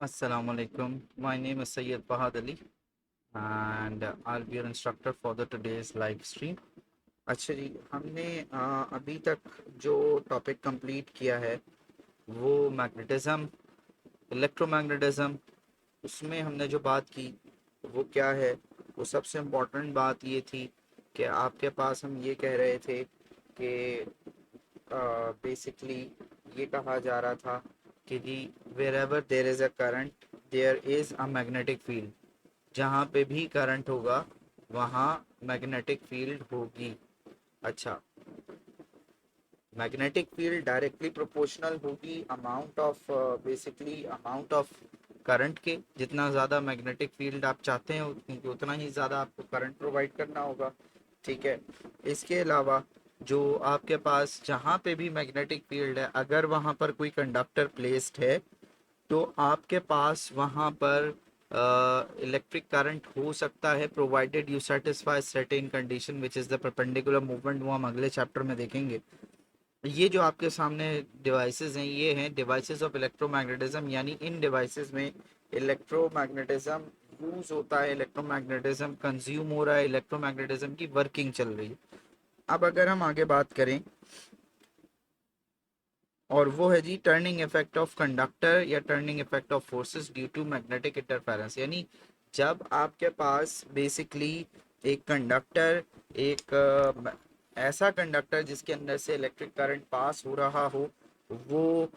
Assalamu alaikum. My name is Sayyid Fahad Ali and I'll be your instructor for the today's live stream. अच्छा जी, हमने अभी तक जो topic complete किया है वो मैग्नेटिज्म, इलेक्ट्रोमैग्नेटिज्म। उसमें हमने जो बात की वो क्या है, वो सबसे इम्पोर्टेंट बात ये थी कि आपके पास हम ये कह रहे थे कि बेसिकली ये कहा जा रहा था कि जी wherever there is a current there is a magnetic field. जहाँ पे भी करंट होगा वहाँ मैग्नेटिक फील्ड होगी। अच्छा, मैग्नेटिक फील्ड डायरेक्टली प्रोपोर्शनल होगी amount of basically amount of current के। जितना ज़्यादा मैग्नेटिक फील्ड आप चाहते हैं क्योंकि उतना ही ज़्यादा आपको करंट प्रोवाइड करना होगा। ठीक है, इसके अलावा जो आपके पास जहाँ पे भी मैग्नेटिक फील्ड है, अगर वहाँ पर कोई कंडक्टर प्लेस्ड है तो आपके पास वहाँ पर इलेक्ट्रिक करंट हो सकता है, provided you satisfy certain condition which is the perpendicular movement. वो हम अगले चैप्टर में देखेंगे। ये जो आपके सामने डिवाइसेस हैं ये हैं डिवाइसेस ऑफ इलेक्ट्रोमैग्नेटिज्म, यानी इन डिवाइसेस में इलेक्ट्रोमैग्नेटिज्म यूज होता है, इलेक्ट्रोमैग्नेटिज्म कंज्यूम हो रहा है, इलेक्ट्रोमैग्नेटिज्म की वर्किंग चल रही है। अब अगर हम आगे बात करें, और वो है जी टर्निंग इफेक्ट ऑफ कंडक्टर या turning effect of forces due to magnetic interference. यानी जब आपके पास बेसिकली एक कंडक्टर, एक ऐसा कंडक्टर जिसके अंदर से इलेक्ट्रिक करंट पास हो रहा हो, वो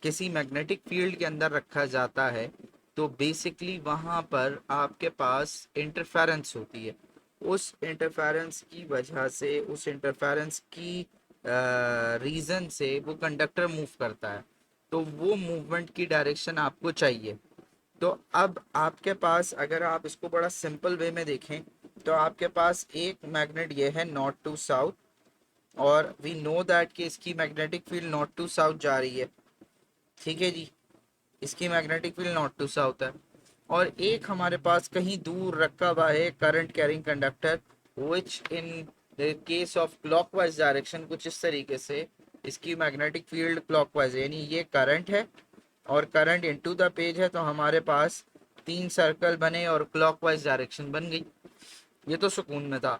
किसी मैग्नेटिक फील्ड के अंदर रखा जाता है, तो बेसिकली वहाँ पर आपके पास इंटरफेरेंस होती है। उस इंटरफेरेंस की वजह से, उस इंटरफेरेंस की रीज़न से वो कंडक्टर मूव करता है। तो वो मूवमेंट की डायरेक्शन आपको चाहिए। तो अब आपके पास, अगर आप इसको बड़ा सिंपल वे में देखें, तो आपके पास एक मैग्नेट ये है नॉर्थ टू साउथ, और वी नो दैट कि इसकी magnetic field north to south जा रही है। ठीक है जी, इसकी magnetic field north to south है। और एक हमारे पास कहीं दूर रखा हुआ है current carrying conductor, which in the case of clockwise direction कुछ इस तरीके से इसकी मैग्नेटिक फील्ड क्लॉकवाइज है, यानी ये करंट है और करंट इनटू द पेज है। तो हमारे पास तीन सर्कल बने और क्लॉकवाइज डायरेक्शन बन गई। ये तो सुकून में था।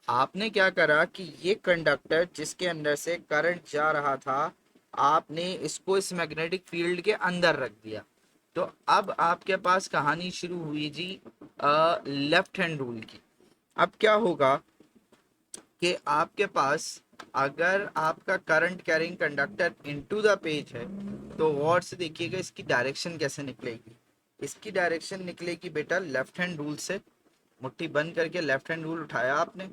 आपने क्या करा कि ये कंडक्टर जिसके अंदर से करंट जा रहा था, आपने इसको इस मैग्नेटिक फील्ड के अंदर रख दिया। तो अब आपके पास कहानी शुरू हुई जी लेफ्ट हैंड रूल की। अब क्या होगा कि आपके पास अगर आपका current carrying conductor into the page है, तो गौर से देखिएगा इसकी डायरेक्शन कैसे निकलेगी। इसकी डायरेक्शन निकलेगी बेटा लेफ्ट हैंड रूल से। मुट्ठी बंद करके लेफ्ट हैंड रूल उठाया आपने,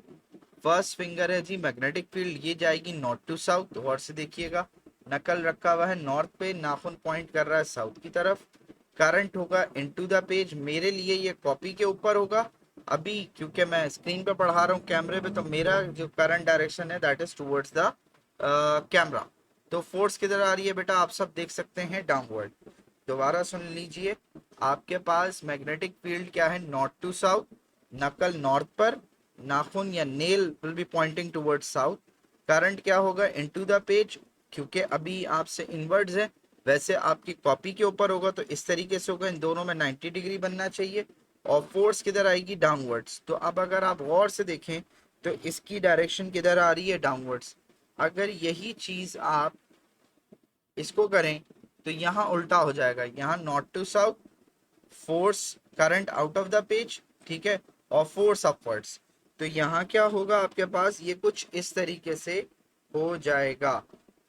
फर्स्ट फिंगर है जी मैग्नेटिक फील्ड, ये जाएगी नॉर्थ टू साउथ। गौर से देखिएगा, नकल रखा हुआ है नॉर्थ पे, नाखून पॉइंट कर रहा है साउथ की तरफ। करंट होगा इनटू द पेज, मेरे लिए ये कॉपी के ऊपर होगा। अभी क्योंकि मैं स्क्रीन पे पढ़ा रहा हूँ कैमरे पे, तो मेरा जो करंट डायरेक्शन है that is towards the camera. तो फोर्स किधर आ रही है बेटा, आप सब देख सकते हैं, डाउनवर्ड। दोबारा सुन लीजिए, आपके पास मैग्नेटिक फील्ड क्या है, नॉर्थ टू साउथ, नकल नॉर्थ पर, नाखून या nail will be pointing towards south. Current क्या होगा, इनटू द पेज, क्योंकि अभी आपसे इनवर्ड्स है, वैसे आपकी कॉपी के ऊपर होगा तो इस तरीके से होगा, इन दोनों में 90 डिग्री बनना चाहिए। और फोर्स किधर आएगी, डाउनवर्ड्स। तो अब अगर आप गौर से देखें तो इसकी डायरेक्शन किधर आ रही है, डाउनवर्ड्स। अगर यही चीज आप इसको करें तो यहाँ उल्टा हो जाएगा, यहाँ north to south, force current out of the page, ठीक है, और फोर्स अपवर्ड्स। तो यहाँ क्या होगा, आपके पास ये कुछ इस तरीके से हो जाएगा।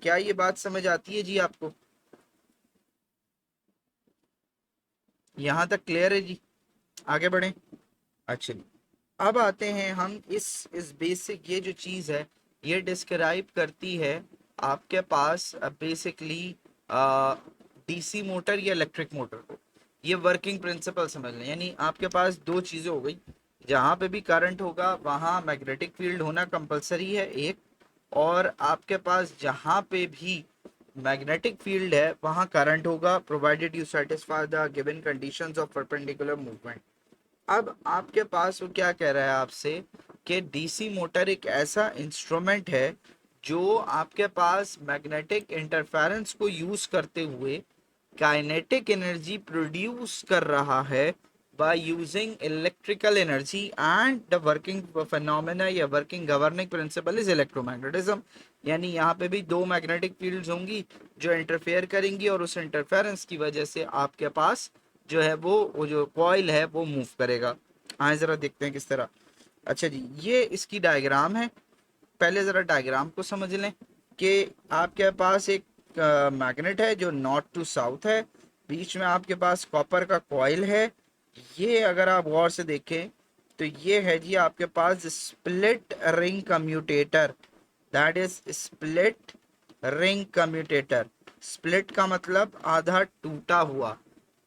क्या ये बात समझ आती है जी आपको, यहाँ तक क्लियर है जी? आगे बढ़ें। अच्छा, अब आते हैं हम इस बेसिक, ये जो चीज़ है ये डिस्क्राइब करती है आपके पास बेसिकली डीसी मोटर या इलेक्ट्रिक मोटर को। ये वर्किंग प्रिंसिपल समझ लें, यानी आपके पास दो चीज़ें हो गई। जहाँ पे भी करंट होगा वहाँ मैग्नेटिक फील्ड होना कंपलसरी है एक, और आपके पास जहाँ पे भी मैग्नेटिक फील्ड है वहाँ करंट होगा, provided you satisfy the given conditions of perpendicular movement. अब आपके पास वो क्या कह रहा है आपसे कि डीसी मोटर एक ऐसा इंस्ट्रूमेंट है जो आपके पास मैग्नेटिक इंटरफेरेंस को यूज करते हुए काइनेटिक एनर्जी प्रोड्यूस कर रहा है by using electrical energy and the working phenomena या working governing principle is electromagnetism. यानी यहाँ पे भी दो मैग्नेटिक फील्ड्स होंगी जो इंटरफेयर करेंगी और उस इंटरफेरेंस की वजह से आपके पास जो है वो जो कॉइल है वो मूव करेगा। आए जरा देखते हैं किस तरह। अच्छा जी, ये इसकी डायग्राम है। पहले ज़रा डायग्राम को समझ लें कि आपके पास एक मैग्नेट है जो नॉर्थ टू साउथ है, बीच में आपके पास कॉपर का कॉइल है। ये अगर आप गौर से देखें तो ये है जी आपके पास split ring commutator, that is split ring commutator. Split का मतलब आधा टूटा हुआ।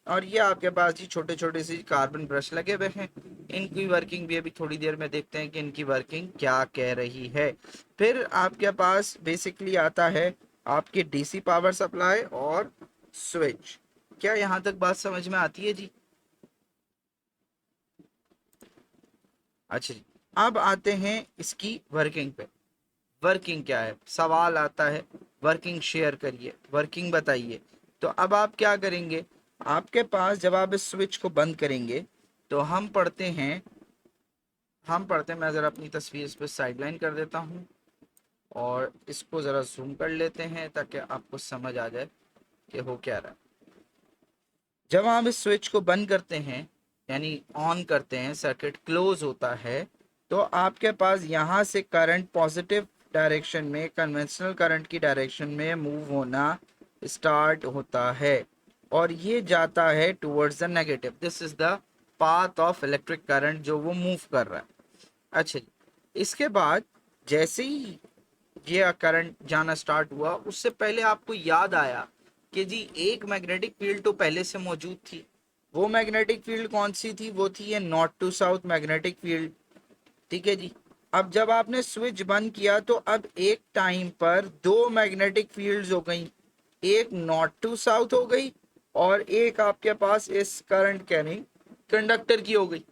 और ये आपके पास जी छोटे छोटे सी कार्बन ब्रश लगे हुए हैं। इनकी वर्किंग भी अभी थोड़ी देर में देखते हैं कि इनकी वर्किंग क्या कह रही है। फिर आपके पास बेसिकली आता है आपकी डीसी पावर सप्लाई और स्विच। क्या यहाँ तक बात समझ में आती है जी? अच्छा जी, अब आते हैं इसकी वर्किंग पे। वर्किंग क्या है, सवाल आता है वर्किंग शेयर करिए, वर्किंग बताइए। तो अब आप क्या करेंगे, आपके पास जब आप इस स्विच को बंद करेंगे तो हम पढ़ते हैं, मैं ज़रा अपनी तस्वीर इस पर साइडलाइन कर देता हूँ और इसको ज़रा जूम कर लेते हैं ताकि आपको समझ आ जाए कि हो क्या रहा है। जब आप इस स्विच को बंद करते हैं यानी ऑन करते हैं, सर्किट क्लोज होता है, तो आपके पास यहाँ से करंट पॉजिटिव डायरेक्शन में, कन्वेंशनल करंट की डायरेक्शन में मूव होना स्टार्ट होता है और ये जाता है towards the negative. This is the path of electric current जो वो मूव कर रहा है। अच्छा जी, इसके बाद जैसे ही ये करंट जाना स्टार्ट हुआ, उससे पहले आपको याद आया कि जी एक मैग्नेटिक फील्ड तो पहले से मौजूद थी। वो मैग्नेटिक फील्ड कौन सी थी? वो थी ये north to south magnetic field. ठीक है जी। अब जब आपने स्विच बंद किया तो अब एक टाइम पर दो मैग्नेटिक फील्ड्स हो गई, एक नॉर्थ टू साउथ हो गई और एक आपके पास इस करंट कैरिंग कंडक्टर की हो गई।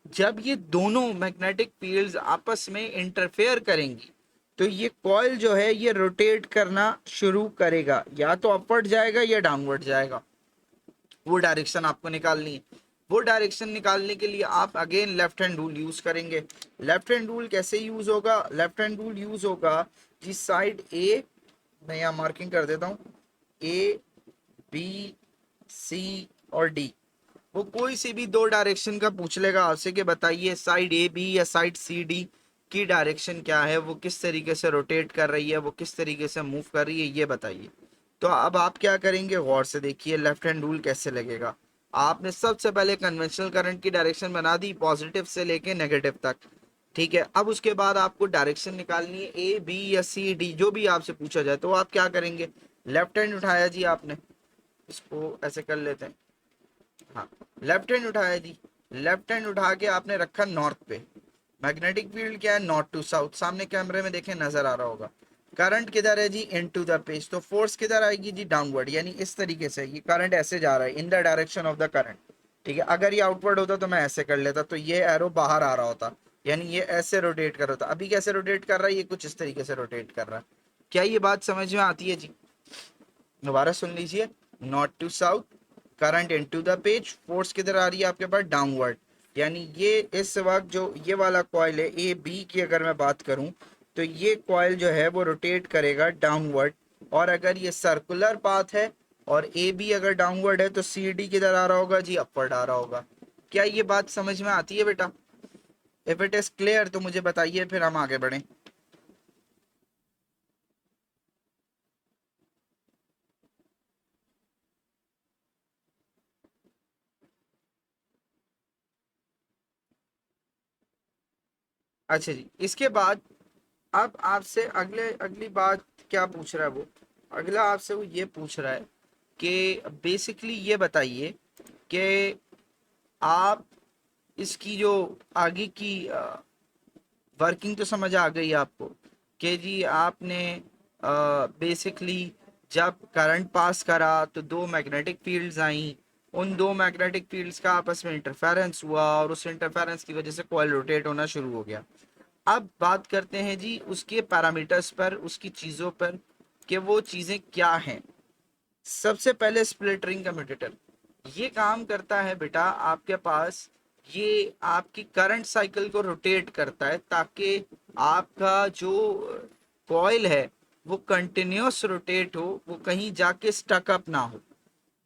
जब ये दोनों मैग्नेटिक फील्ड्स आपस में इंटरफेयर करेंगी तो ये कॉइल जो है ये रोटेट करना शुरू करेगा, या तो अपवर्ड जाएगा या डाउनवर्ड जाएगा। वो डायरेक्शन आपको निकालनी है। वो डायरेक्शन निकालने के लिए आप again left hand rule use करेंगे। लेफ्ट हैंड रूल कैसे यूज होगा? लेफ्ट हैंड रूल यूज होगा जी साइड ए, मैं यहाँ मार्किंग कर देता हूँ, ए बी सी और डी। वो कोई सी भी दो डायरेक्शन का पूछ लेगा आपसे कि बताइए साइड ए बी या साइड सी डी की डायरेक्शन क्या है, वो किस तरीके से रोटेट कर रही है, वो किस तरीके से मूव कर रही है, ये बताइए। तो अब आप क्या करेंगे, गौर से देखिए लेफ्ट हैंड रूल कैसे लगेगा। आपने सबसे पहले कन्वेंशनल करंट की डायरेक्शन बना दी पॉजिटिव से लेके नेगेटिव तक। ठीक है, अब उसके बाद आपको डायरेक्शन निकालनी है ए बी या सी डी, जो भी आपसे पूछा जाए। तो आप क्या करेंगे, लेफ्ट हैंड उठाया जी आपने, इसको ऐसे कर लेते हैं, हाँ लेफ्ट हैंड उठाया जी। लेफ्ट हैंड उठा के आपने रखा नॉर्थ पे। मैग्नेटिक फील्ड क्या है, नॉर्थ टू साउथ। सामने कैमरे में देखें नजर आ रहा होगा। करंट किधर है जी, इनटू द पेज। तो फोर्स किधर आएगी जी, डाउनवर्ड। यानी इस तरीके से ये करंट ऐसे जा रहा है, in the direction of the current. ठीक है, अगर ये आउटवर्ड होता तो मैं ऐसे कर लेता, तो ये एरो बाहर आ रहा होता, यानी ये ऐसे रोटेट कर रहा था। अभी कैसे रोटेट कर रहा है, ये कुछ इस तरीके से रोटेट कर रहा है। क्या ये बात समझ में आती है जी? दोबारा सुन लीजिए, north to south, current into the page, force किधर आ रही है आपके पास, डाउनवर्ड। यानी ये इस वक्त जो ये वाला कॉइल है ए बी की अगर मैं बात करूं तो ये कॉइल जो है वो रोटेट करेगा डाउनवर्ड। और अगर ये सर्कुलर पाथ है और ए बी अगर डाउनवर्ड है तो सी डी किधर आ रहा होगा जी, अपवर्ड आ रहा होगा। क्या ये बात समझ में आती है बेटा? इफ इट इज क्लियर तो मुझे बताइए, फिर हम आगे बढ़ें। अच्छा जी, इसके बाद अब आपसे अगली बात क्या पूछ रहा है वो, अगला आपसे वो ये पूछ रहा है कि बेसिकली ये बताइए कि आप इसकी जो आगे की वर्किंग तो समझ आ गई आपको कि जी आपने बेसिकली जब करंट पास करा तो दो मैग्नेटिक फील्ड्स आई, उन दो मैग्नेटिक फील्ड्स का आपस में इंटरफेरेंस हुआ और उस इंटरफेरेंस की वजह से कॉइल रोटेट होना शुरू हो गया। अब बात करते हैं जी उसके पैरामीटर्स पर, उसकी चीज़ों पर कि वो चीज़ें क्या हैं। सबसे पहले स्प्लिट रिंग कम्यूटेटर ये काम करता है बेटा, आपके पास ये आपकी करंट साइकिल को रोटेट करता है ताकि आपका जो कॉइल है वो कंटिन्यूस रोटेट हो, वो कहीं जाके स्टक अप ना हो।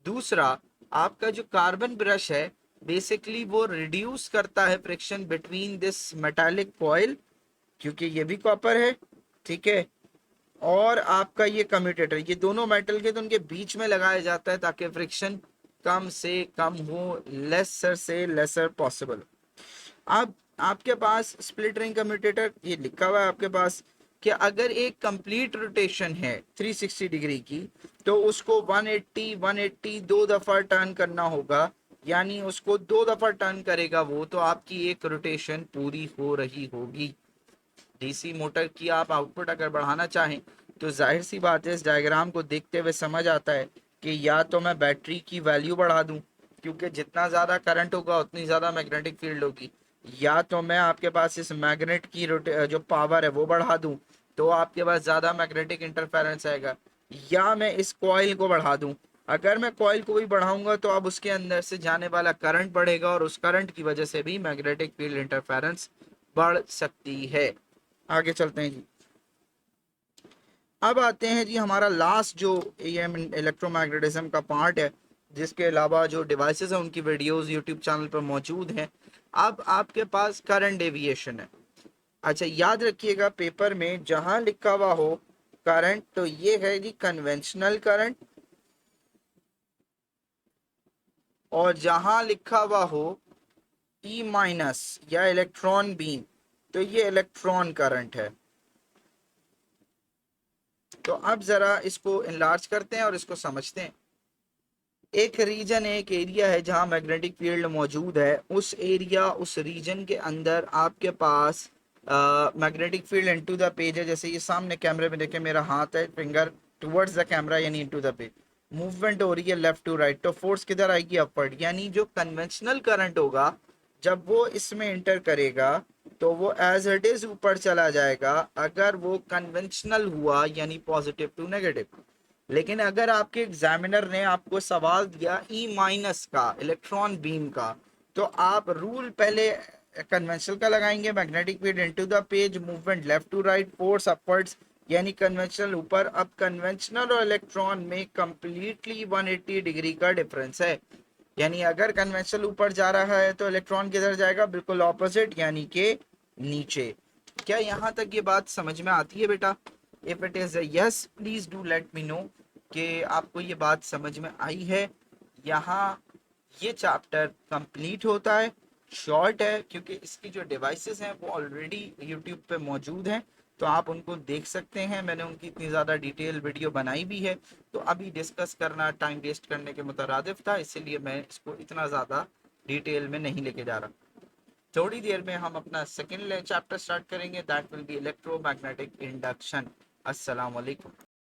दूसरा, आपका जो कार्बन ब्रश है बेसिकली वो रिड्यूस करता है friction between this metallic coil, क्योंकि ये भी कॉपर है, ठीक है। और आपका ये कम्यूटेटर, ये दोनों मेटल के तो उनके बीच में लगाया जाता है ताकि फ्रिक्शन कम से कम हो, लेसर से लेसर पॉसिबल। अब आपके पास स्प्लिट रिंग कम्यूटेटर ये लिखा हुआ है आपके पास कि अगर एक कंप्लीट रोटेशन है 360 डिग्री की, तो उसको 180 दो दफा टर्न करना होगा, यानी उसको दो दफा टर्न करेगा वो, तो आपकी एक रोटेशन पूरी हो रही होगी। डीसी मोटर की आप आउटपुट अगर बढ़ाना चाहें तो जाहिर सी बात है, इस डायग्राम को देखते हुए समझ आता है कि या तो मैं बैटरी की वैल्यू बढ़ा दूं, क्योंकि जितना ज़्यादा करंट होगा उतनी ज़्यादा मैग्नेटिक फील्ड होगी, या तो मैं आपके पास इस मैग्नेट की जो पावर है वो बढ़ा दूं, तो आपके पास ज़्यादा मैग्नेटिक इंटरफेरेंस आएगा, या मैं इस कॉइल को बढ़ा दूं। अगर मैं कॉइल को भी बढ़ाऊंगा तो अब उसके अंदर से जाने वाला करंट बढ़ेगा और उस करंट की वजह से भी मैग्नेटिक फील्ड इंटरफेरेंस बढ़ सकती है। आगे चलते हैं जी। अब आते हैं जी हमारा लास्ट जो ये इलेक्ट्रोमैग्नेटिज्म का पार्ट है, जिसके अलावा जो डिवाइसेस हैं उनकी वीडियोस यूट्यूब चैनल पर मौजूद हैं। अब आपके पास करंट डेविएशन है। अच्छा याद रखिएगा, पेपर में जहां लिखा हुआ हो करंट, तो ये है जी कन्वेंशनल करंट, और जहां लिखा हुआ हो ई माइनस या इलेक्ट्रॉन बीम, तो ये इलेक्ट्रॉन करंट है। तो अब जरा इसको इनलार्ज करते हैं और इसको समझते हैं। एक रीजन, एक एरिया है जहां मैग्नेटिक फील्ड मौजूद है, उस एरिया उस रीजन के अंदर आपके पास magnetic field into the page है। जैसे ये सामने कैमरे में देखें, मेरा हाथ है, फिंगर टुवर्ड्स द कैमरा यानी इनटू द पेज, मूवमेंट हो रही है लेफ्ट टू राइट, तो फोर्स किधर आएगी? अपवर्ड। यानी जो कन्वेंशनल करंट होगा जब वो इसमें इंटर करेगा तो वो एज इट इज ऊपर चला जाएगा, अगर वो कन्वेंशनल हुआ यानी पॉजिटिव टू नेगेटिव। लेकिन अगर आपके एग्जामिनर ने आपको सवाल दिया ई माइनस का, इलेक्ट्रॉन बीम का, तो आप रूल पहले कन्वेंशनल का लगाएंगे, magnetic field into the page, movement left to right, force upwards, यानी कन्वेंशनल ऊपर। अब कन्वेंशनल और इलेक्ट्रॉन में कंप्लीटली 180 डिग्री का डिफरेंस है, यानी अगर कन्वेंशनल ऊपर जा रहा है तो इलेक्ट्रॉन किधर जाएगा? बिल्कुल ऑपोजिट, यानी कि नीचे। क्या यहाँ तक ये बात समझ में आती है बेटा? If it is yes, please do let me know कि आपको ये बात समझ में आई है। यहाँ ये चैप्टर कंप्लीट होता है, शॉर्ट है क्योंकि इसकी जो डिवाइसेस हैं वो ऑलरेडी यूट्यूब पे मौजूद हैं, तो आप उनको देख सकते हैं। मैंने उनकी इतनी ज़्यादा डिटेल वीडियो बनाई भी है, तो अभी डिस्कस करना टाइम वेस्ट करने के मुतरादिफ था, इसलिए मैं इसको इतना ज़्यादा डिटेल में नहीं लेके जा रहा। थोड़ी देर में हम अपना सेकेंड चैप्टर स्टार्ट करेंगे, that will be electromagnetic induction. अस्सलाम वालेकुम।